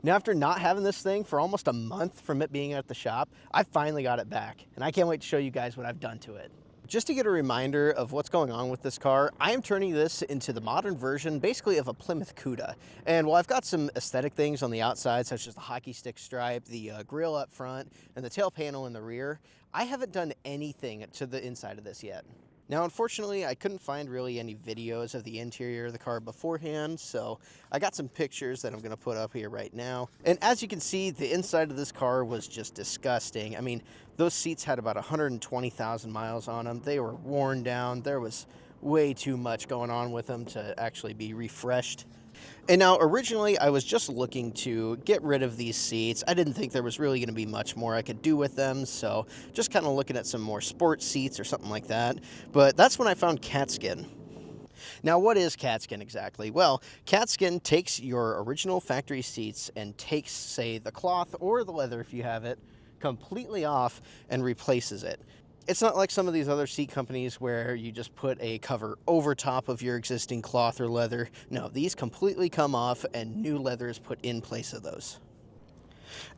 Now, after not having this thing for almost a month from it being at the shop, I finally got it back, and I can't wait to show you guys what I've done to it. Just to get a reminder of what's going on with this car, I am turning this into the modern version, basically, of a Plymouth Cuda. And while I've got some aesthetic things on the outside, such as the hockey stick stripe, the grille up front, and the tail panel in the rear, I haven't done anything to the inside of this yet. Now, unfortunately, I couldn't find really any videos of the interior of the car beforehand, so I got some pictures that I'm going to put up here right now. And as you can see, the inside of this car was just disgusting. I mean, those seats had about 120,000 miles on them. They were worn down. There was way too much going on with them to actually be refreshed. And now, originally, I was just looking to get rid of these seats. I didn't think there was really going to be much more I could do with them, so just kind of looking at some more sport seats or something like that. But that's when I found Katzkin. Now, what is Katzkin exactly? Well, Katzkin takes your original factory seats and takes, say, the cloth or the leather, if you have it, completely off and replaces it. It's not like some of these other seat companies where you just put a cover over top of your existing cloth or leather. No, these completely come off and new leather is put in place of those.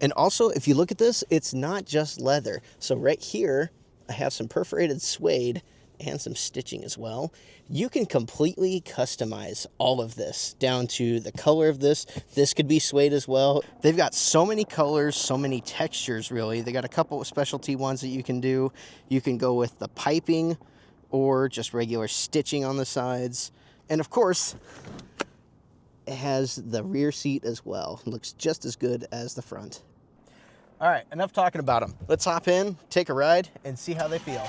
And also, if you look at this, it's not just leather. So right here, I have some perforated suede and some stitching as well. You can completely customize all of this down to the color of this. This could be suede as well. They've got so many colors, so many textures really. They got a couple of specialty ones that you can do. You can go with the piping or just regular stitching on the sides. And of course, it has the rear seat as well. It looks just as good as the front. All right, enough talking about them. Let's hop in, take a ride, and see how they feel.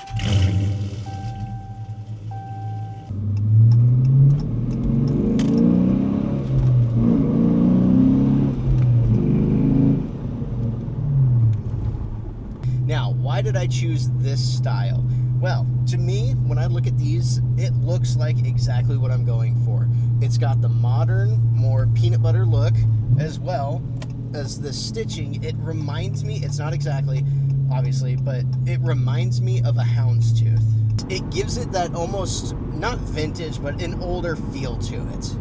Now, why did I choose this style? Well, to me, when I look at these, it looks like exactly what I'm going for. It's got the modern, more peanut butter look, as well as the stitching. It reminds me, it's not exactly, obviously, but it reminds me of a houndstooth. It gives it that almost, not vintage, but an older feel to it.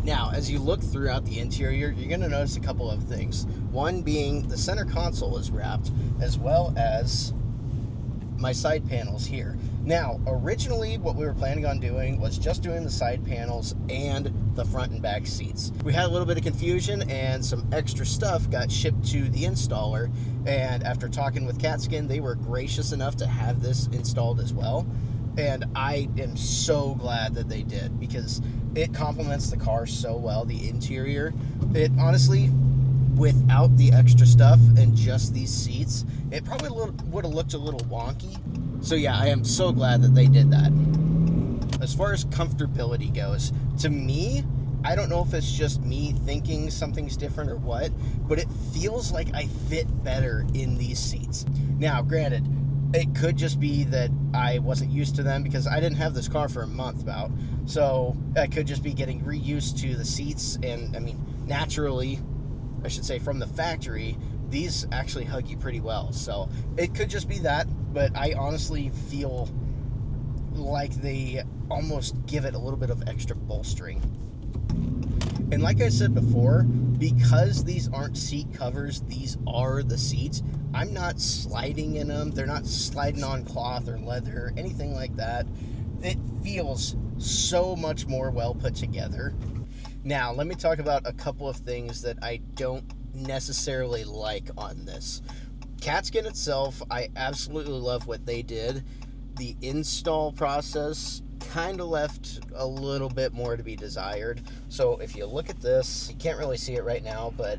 Now, as you look throughout the interior, you're going to notice a couple of things. One being the center console is wrapped, as well as my side panels here. Now, originally what we were planning on doing was just doing the side panels and the front and back seats. We had a little bit of confusion and some extra stuff got shipped to the installer, and after talking with Katzkin, they were gracious enough to have this installed as well. And I am so glad that they did, because it complements the car so well, the interior. It honestly, without the extra stuff and just these seats, it probably would have looked a little wonky. So yeah, I am so glad that they did that. As far as comfortability goes, to me, I don't know if it's just me thinking something's different or what, but it feels like I fit better in these seats. Now, granted, it could just be that I wasn't used to them because I didn't have this car for a month about. So I could just be getting reused to the seats. And I mean, naturally, I should say from the factory, these actually hug you pretty well. So it could just be that, but I honestly feel like they almost give it a little bit of extra bolstering. And like I said before, because these aren't seat covers, these are the seats, I'm not sliding in them. They're not sliding on cloth or leather or anything like that. It feels so much more well put together. Now, let me talk about a couple of things that I don't necessarily like on this. Katzkin itself, I absolutely love what they did. The install process kind of left a little bit more to be desired. So if you look at this, you can't really see it right now, but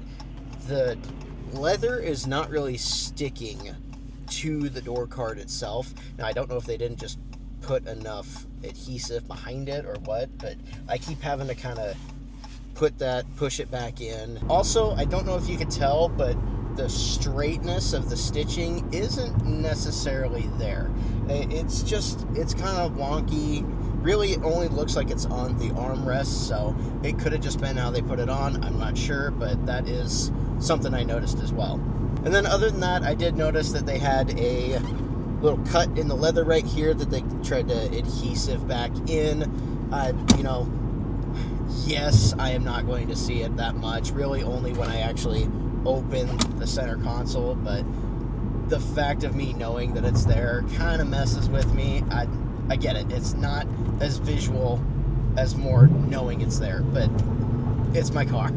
the leather is not really sticking to the door card itself. Now, I don't know if they didn't just put enough adhesive behind it or what, but I keep having to kind of push it back in. Also, I don't know if you could tell, but the straightness of the stitching isn't necessarily there. It's kind of wonky. Really, it only looks like it's on the armrest, so it could have just been how they put it on. I'm not sure, but that is something I noticed as well. And then other than that, I did notice that they had a little cut in the leather right here that they tried to adhesive back in. You know, yes, I am not going to see it that much, really only when I actually open the center console, but the fact of me knowing that it's there kind of messes with me. I get it. It's not as visual as more knowing it's there, but it's my car.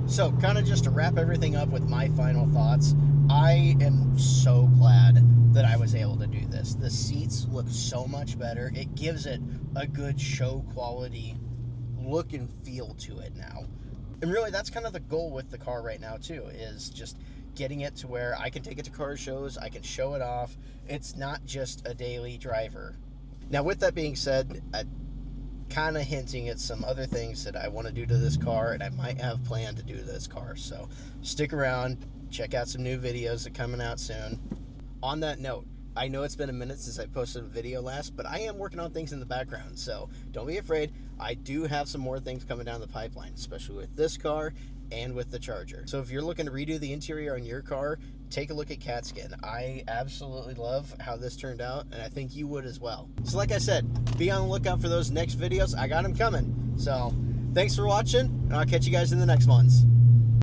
So, kind of just to wrap everything up with my final thoughts, I am so glad that I was able to do this. The seats look so much better. It gives it a good show quality look and feel to it now. And really, that's kind of the goal with the car right now, too, is just getting it to where I can take it to car shows, I can show it off. It's not just a daily driver. Now, with that being said, kind of hinting at some other things that I want to do to this car, and I might have planned to do to this car. So stick around, check out some new videos that are coming out soon. On that note, I know it's been a minute since I posted a video last, but I am working on things in the background, so don't be afraid. I do have some more things coming down the pipeline, especially with this car and with the Charger. So if you're looking to redo the interior on your car, take a look at Katzkin. I absolutely love how this turned out, and I think you would as well. So like I said, be on the lookout for those next videos. I got them coming. So thanks for watching, and I'll catch you guys in the next ones.